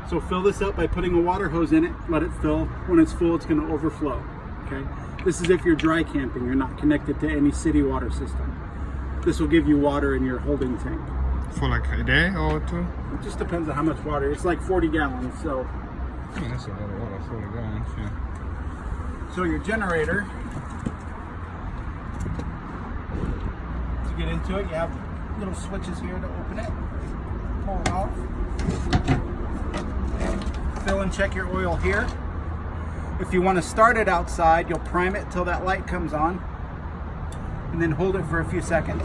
So fill this up by putting a water hose in it, let it fill. When it's full, it's gonna overflow, okay? This is if you're dry camping, you're not connected to any city water system. This will give you water in your holding tank. For like a day or two? It just depends on how much water. It's like 40 gallons, so. I mean, that's a lot of water, 40 gallons, yeah. So your generator, to get into it, you have little switches here to open it, pull it off. Fill and check your oil here. If you want to start it outside, you'll prime it till that light comes on, and then hold it for a few seconds.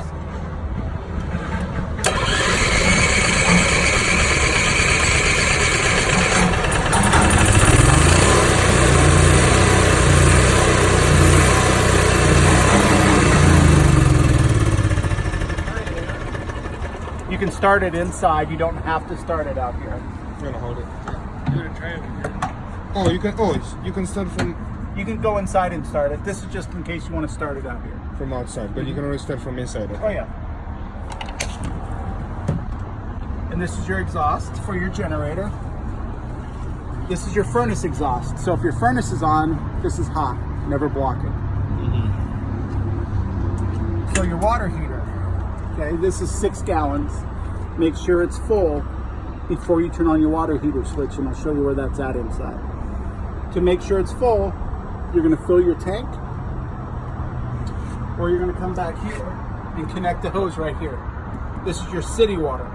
You can start it inside. You don't have to start it out here. I'm gonna hold it. You're gonna try it here. Oh, you can. Oh, you can start from. You can go inside and start it. This is just in case you want to start it out here. From outside, but you can always start from inside. Oh yeah. And this is your exhaust for your generator. This is your furnace exhaust. So if your furnace is on, this is hot. Never block it. So your water heater. Okay, this is 6 gallons. Make sure it's full before you turn on your water heater switch, and I'll show you where that's at inside. To make sure it's full, you're going to fill your tank, or you're going to come back here and connect the hose right here. This is your city water.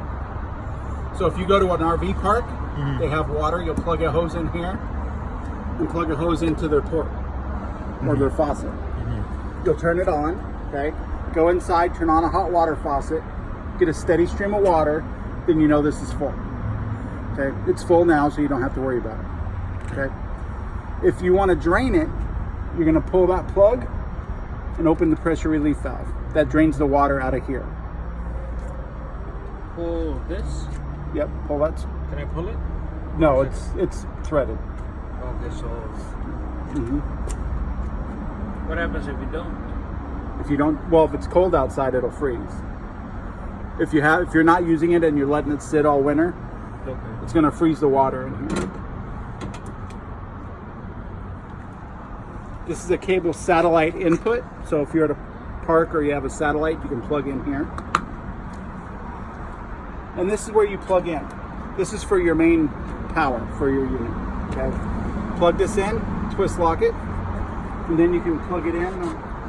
So if you go to an RV park, they have water, you'll plug a hose in here and plug a hose into their port or their faucet. You'll turn it on, okay? Go inside, turn on a hot water faucet, get a steady stream of water, then you know this is full. Okay, it's full now, so you don't have to worry about it. Okay, if you want to drain it, you're going to pull that plug and open the pressure relief valve. That drains the water out of here. Pull this? Yep, pull that. Can I pull it? No, it's threaded. Okay, so what happens if you don't? If you don't, well, if it's cold outside, it'll freeze. If you're not using it and you're letting it sit all winter, Okay. it's going to freeze the water in here. This is a cable satellite input, so if you're at a park or you have a satellite, you can plug in here. And this is where you plug in. This is for your main power for your unit. Okay, plug this in, twist lock it, and then you can plug it in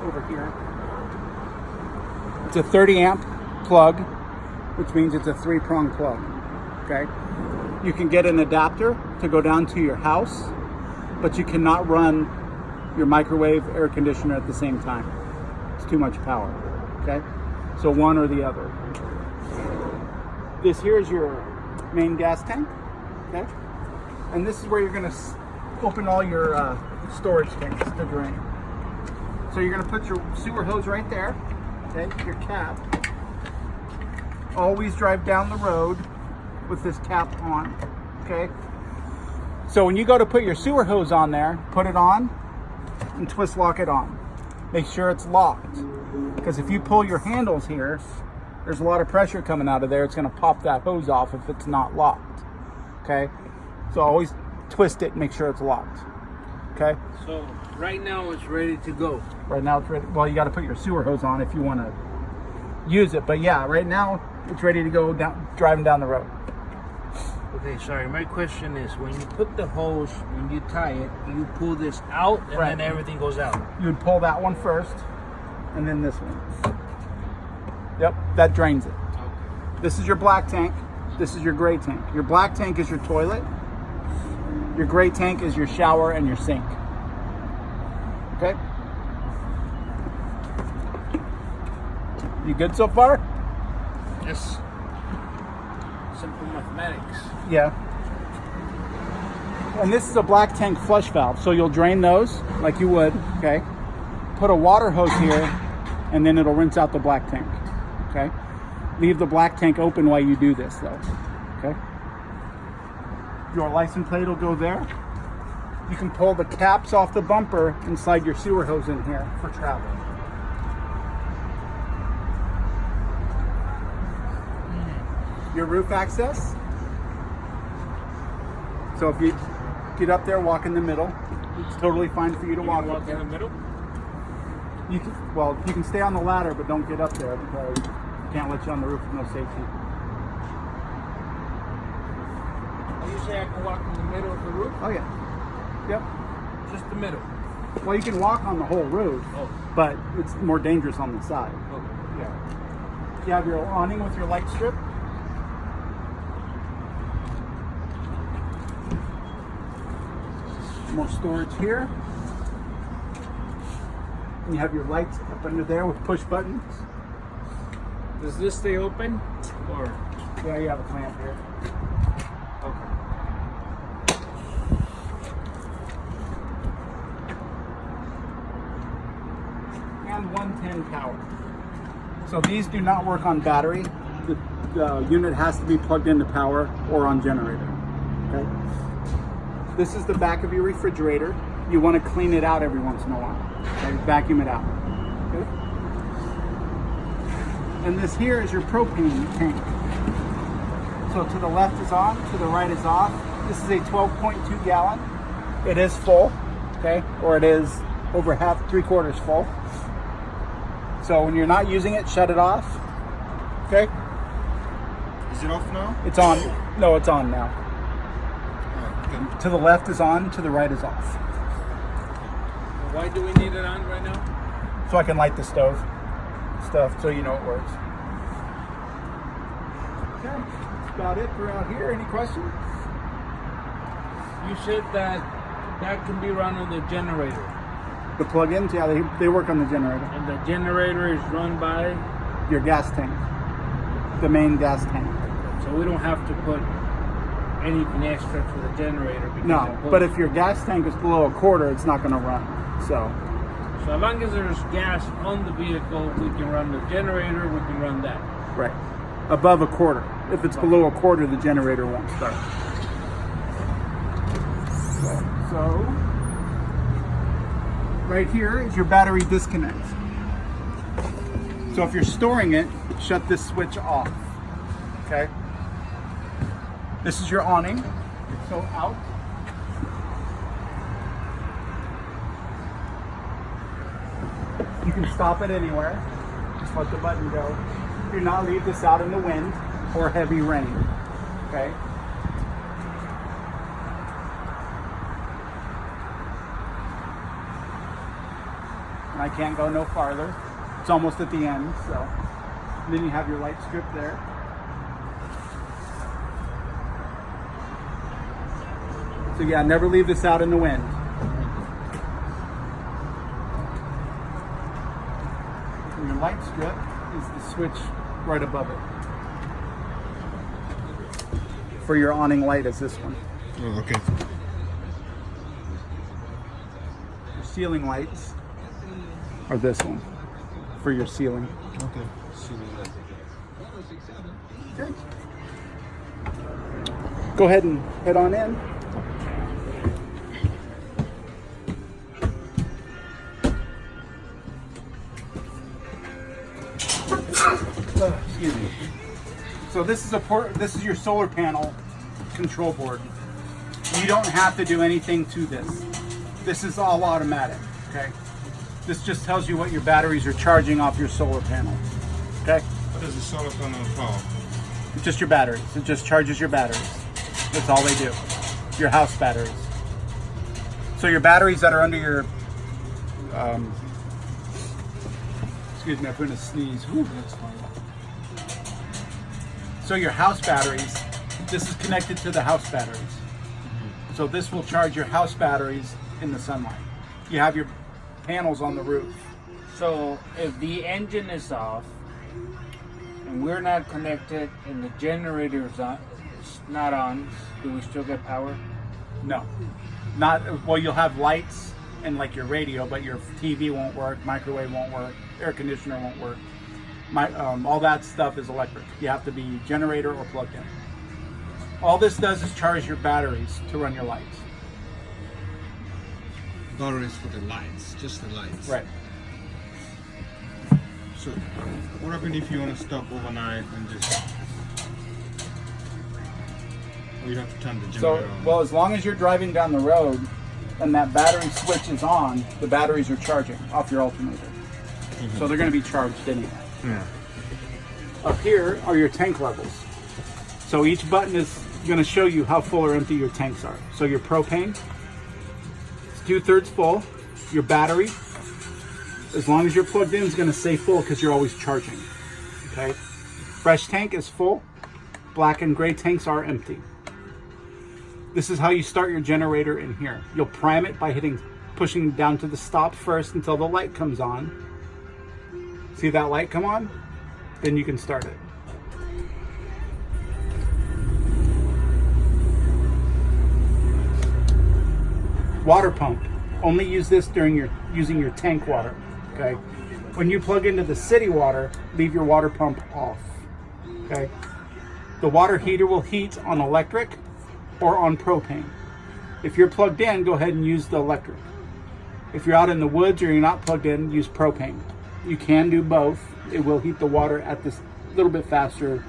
over here. It's a 30 amp plug, which means it's a 3-prong plug. Okay, you can get an adapter to go down to your house, but you cannot run your microwave air conditioner at the same time. It's too much power. Okay, so one or the other. This here is your main gas tank. Okay, and this is where you're going to open all your storage tanks to drain. So you're going to put your sewer hose right there. Okay, your cap. Always drive down the road with this cap on. Okay, so when you go to put your sewer hose on there, put it on and twist lock it on. Make sure it's locked, because if you pull your handles here, there's a lot of pressure coming out of there. It's going to pop that hose off if it's not locked. Okay, so always twist it and make sure it's locked. Okay, So right now it's ready to go. right now it's ready. Well, you got to put your sewer hose on if you want to use it, but yeah, right now it's ready to go down, driving down the road. Okay, sorry. My question is, when you put the hose, when you tie it, you pull this out and Right. then everything goes out. You would pull that one first, and then this one. Yep, that drains it. This is your black tank. This is your gray tank. Your black tank is your toilet. Your gray tank is your shower and your sink. Okay? You good so far? Yes. Simple mathematics. Yeah. And this is a black tank flush valve, so you'll drain those like you would, okay? Put a water hose here, and then it'll rinse out the black tank, okay? Leave the black tank open while you do this, though, okay? Your license plate will go there. You can pull the caps off the bumper and slide your sewer hose in here for travel. Your roof access. So if you get up there, walk in the middle. It's totally fine for you to walk up Walk there. in the middle. You can stay on the ladder, but don't get up there because you can't let you on the roof with no safety. You say I can walk in the middle of the roof? Oh yeah. Yep. Just the middle. Well, you can walk on the whole roof, Oh. but it's more dangerous on the side. Okay. Yeah. You have your awning with your light strip. More storage here. And you have your lights up under there with push buttons. Does this stay open? Or Yeah, you have a clamp here. okay. And 110 power. So these do not work on battery. The unit has to be plugged into power or on generator. Okay. This is the back of your refrigerator. You want to clean it out every once in a while. Okay? Vacuum it out. Okay. And this here is your propane tank. So to the left is on, to the right is off. This is a 12.2 gallon. It is full, okay, or it is over half, 3/4 full. So when you're not using it, shut it off. Okay, Is it off now? it's on. No, it's on now. Oh, okay. To the left is on, to the right is off. Why do we need it on right now? So I can light the stove stuff so you know it works. Okay, that's about it for out here. Any questions? You said that can be run on the generator. The plug-ins, yeah, they work on the generator. And the generator is run by, Your gas tank, the main gas tank. so we don't have to put anything extra for the generator. Because No, it but pulls- if your gas tank is below 1/4, it's not going to run. So, So as long as there's gas on the vehicle, we can run the generator, we can run that. right, above 1/4. If it's below 1/4, the generator won't start. So, right here is your battery disconnect. So if you're storing it, shut this switch off. Okay. This is your awning. So out. You can stop it anywhere. Just let the button go. Do not leave this out in the wind or heavy rain. Okay. And I can't go no farther. It's almost at the end, so. And then you have your light strip there. So yeah, never leave this out in the wind. And your light strip is the switch right above it. For your awning light is this one. Oh, okay. Your ceiling lights are this one for your ceiling. Okay. Okay. Go ahead and head on in. Excuse me. So this is your solar panel control board. You don't have to do anything to this. This is all automatic, okay? This just tells you what your batteries are charging off your solar panels, okay? What does the solar panel power? It's just your batteries. It just charges your batteries. That's all they do. Your house batteries. So your batteries that are under your, excuse me, I'm going to sneeze. Whew, that's fine. So your house batteries, this is connected to the house batteries. So this will charge your house batteries in the sunlight. You have your panels on the roof. So if the engine is off and we're not connected and the generator is not on, do we still get power? No, not, well, you'll have lights and like your radio, but your TV won't work, microwave won't work, air conditioner won't work. All that stuff is electric. You have to be generator or plugged in. All this does is charge your batteries to run your lights. Batteries for the lights, just the lights. Right. So, what happens if you want to stop overnight and just? Or you have to turn the So, generator on? well, as long as you're driving down the road and that battery switch is on, the batteries are charging off your alternator. So they're going to be charged anyway. Yeah. Up here are your tank levels. So each button is going to show you how full or empty your tanks are. So your propane, it's 2/3 full. Your battery, as long as you're plugged in, is going to stay full because you're always charging. Okay. Fresh tank is full. Black and gray tanks are empty. This is how you start your generator in here. You'll prime it by pushing down to the stop first until the light comes on. See that light come on? Then you can start it. Water pump. Only use this during using your tank water. Okay. When you plug into the city water, leave your water pump off. Okay. The water heater will heat on electric or on propane. If you're plugged in, go ahead and use the electric. If you're out in the woods or you're not plugged in, use propane. You can do both. It will heat the water at this little bit faster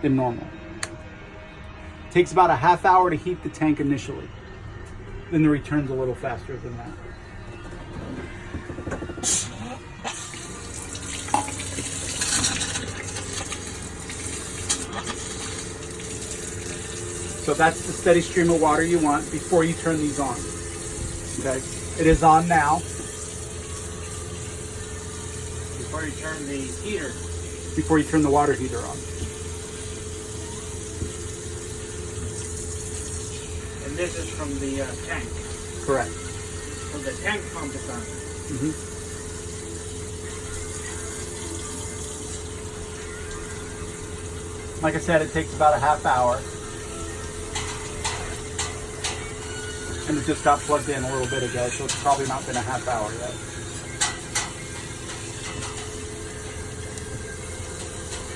than normal. It takes about a half hour to heat the tank initially. Then the return's a little faster than that. So that's the steady stream of water you want before you turn these on. Okay, it is on now. Before you turn the heater. Before you turn the water heater on. And this is from the tank. Correct. So the tank pump is on. Like I said, it takes about a half hour. And it just got plugged in a little bit ago, so it's probably not been a half hour yet.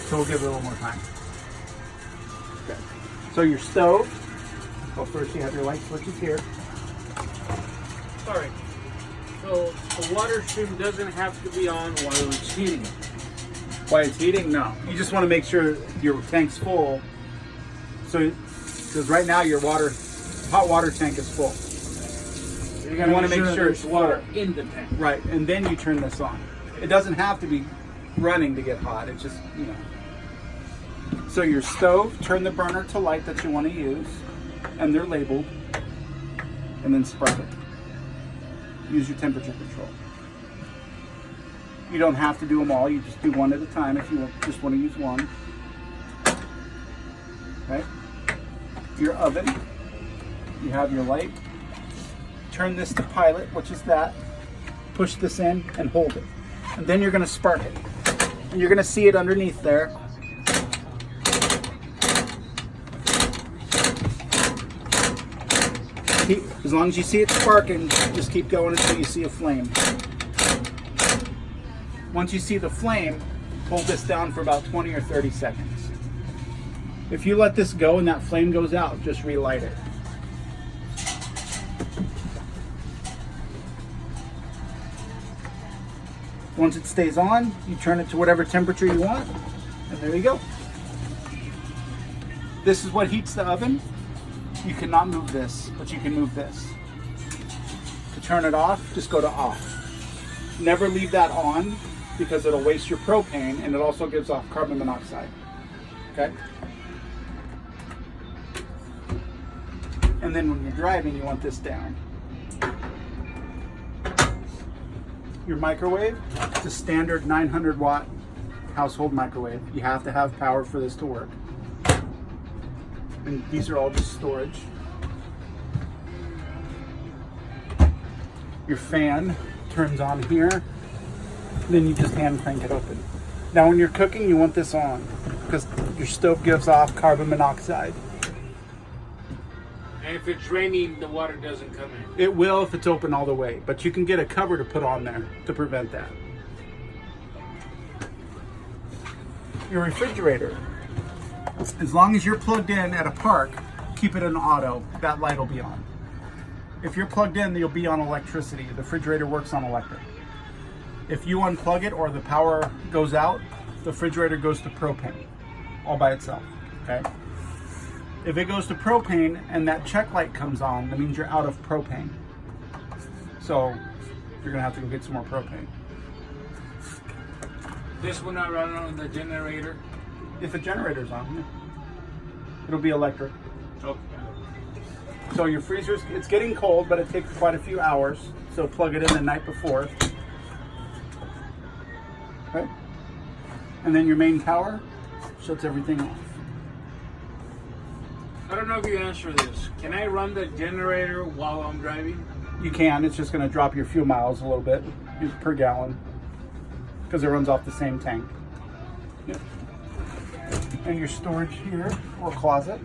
So we'll give it a little more time. Okay. So your stove. Well, first you have your light switches here. Sorry. So the water stream doesn't have to be on while it's heating. While it's heating, no. You just want to make sure your tank's full. So, because right now your hot water tank is full. You're going to want to make sure there's it's water full. in the tank. Right, and then you turn this on. It doesn't have to be running to get hot. It's just, So your stove, turn the burner to light that you want to use, and they're labeled, and then spread it. Use your temperature control. You don't have to do them all. You just do one at a time if you just want to use one. Okay. Your oven. You have your light. Turn this to pilot, which is that. Push this in and hold it. And then you're going to spark it. And you're going to see it underneath there. As long as you see it sparking, just keep going until you see a flame. Once you see the flame, hold this down for about 20 or 30 seconds. If you let this go and that flame goes out, just relight it. Once it stays on, you turn it to whatever temperature you want, and there you go. This is what heats the oven. You cannot move this, but you can move this. To turn it off, just go to off. Never leave that on because it'll waste your propane and it also gives off carbon monoxide. Okay? And then when you're driving, you want this down. Your microwave, it's a standard 900 watt household microwave. You have to have power for this to work. And these are all just storage. Your fan turns on here. Then you just hand crank it open. Now when you're cooking, you want this on because your stove gives off carbon monoxide. And if it's raining, the water doesn't come in. It will if it's open all the way, but you can get a cover to put on there to prevent that. Your refrigerator. As long as you're plugged in at a park, keep it in auto. That light will be on. If you're plugged in, you'll be on electricity. The refrigerator works on electric. If you unplug it or the power goes out, the refrigerator goes to propane all by itself. Okay. If it goes to propane and that check light comes on, that means you're out of propane. So you're gonna have to go get some more propane. This will not run on the generator. If the generator's on, it'll be electric. Okay. So your freezer's, it's getting cold, but it takes quite a few hours. So plug it in the night before. Okay? And then your main tower shuts everything off. I don't know if you answer this. Can I run the generator while I'm driving? You can, it's just gonna drop your fuel miles a little bit per gallon because it runs off the same tank. Yep. And your storage here, or closet.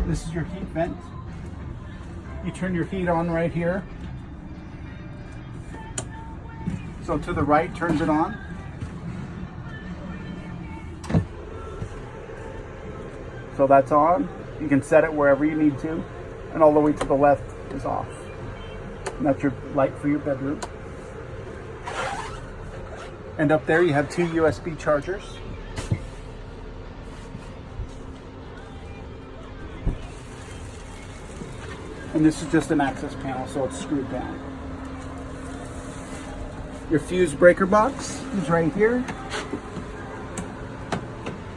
This is your heat vent. You turn your heat on right here. So to the right turns it on. So that's on. You can set it wherever you need to. And all the way to the left is off. And that's your light for your bedroom. And up there you have 2 USB chargers. And this is just an access panel, so it's screwed down. Your fuse breaker box is right here.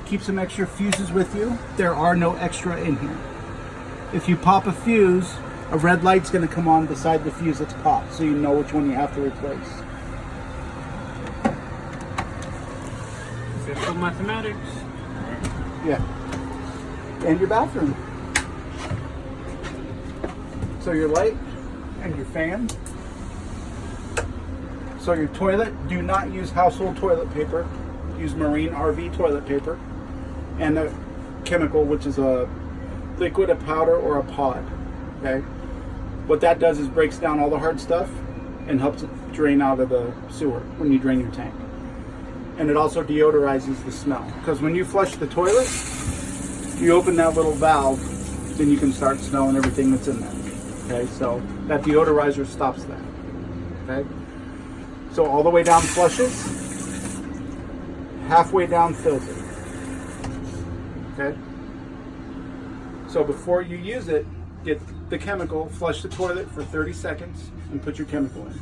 Keep some extra fuses with you. There are no extra in here. If you pop a fuse, a red light's going to come on beside the fuse that's popped, so you know which one you have to replace. Simple mathematics. Yeah. And your bathroom. So your light and your fan. So your toilet, do not use household toilet paper. Use marine RV toilet paper. And a chemical, which is a liquid, a powder, or a pod. Okay? What that does is breaks down all the hard stuff and helps it drain out of the sewer when you drain your tank. And it also deodorizes the smell. Because when you flush the toilet, you open that little valve, then you can start smelling everything that's in there. Okay, so that deodorizer stops that. Okay, so all the way down flushes, halfway down fills it. Okay, so before you use it, get the chemical, flush the toilet for 30 seconds, and put your chemical in.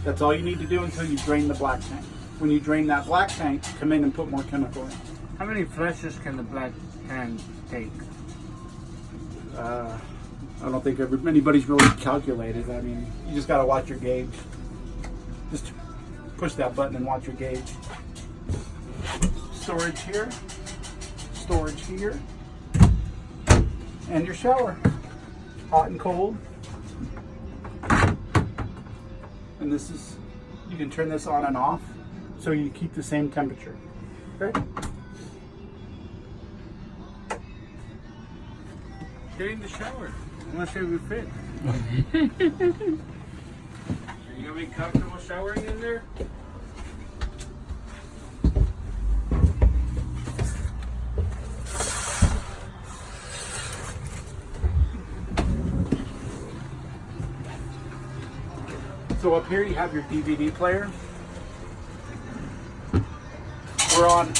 That's all you need to do until you drain the black tank. When you drain that black tank, come in and put more chemical in. How many flushes can the black tank take? I don't think anybody's really calculated. I mean, you just got to watch your gauge. Just push that button and watch your gauge. Storage here. Storage here. And your shower. Hot and cold. And this is, you can turn this on and off so you keep the same temperature. Okay? Get in the shower. I'm gonna say we fit. Are you gonna be comfortable showering in there? So up here you have your DVD player. We're on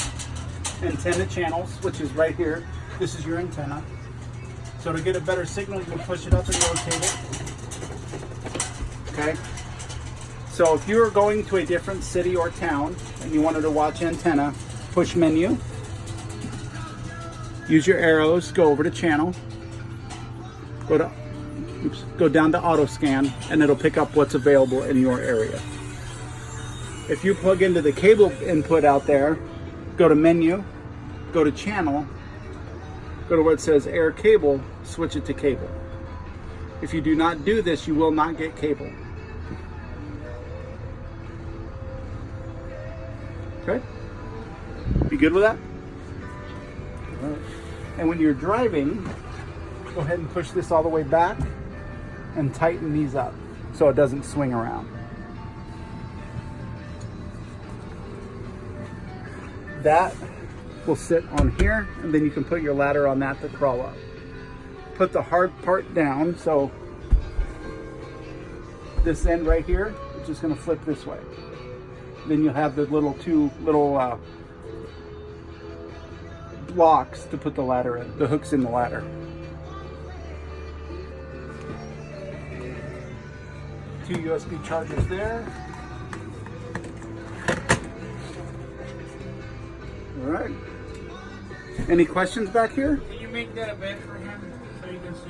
antenna channels, which is right here. This is your antenna. So to get a better signal, you can push it up and rotate it. Okay? So if you were going to a different city or town and you wanted to watch antenna, push menu. Use your arrows, go over to channel. Go down to auto scan, and it'll pick up what's available in your area. If you plug into the cable input out there, go to menu, go to channel, go to where it says air cable, switch it to cable. If you do not do this, you will not get cable. Okay? You good with that? All right. And when you're driving, go ahead and push this all the way back and tighten these up so it doesn't swing around. That will sit on here, and then you can put your ladder on that to crawl up. Put the hard part down, so this end right here is just going to flip this way. then you'll have the two little blocks to put the ladder in, the hooks in the ladder. 2 USB chargers there. All right. Any questions back here? Can you make that a bed for him so you can see?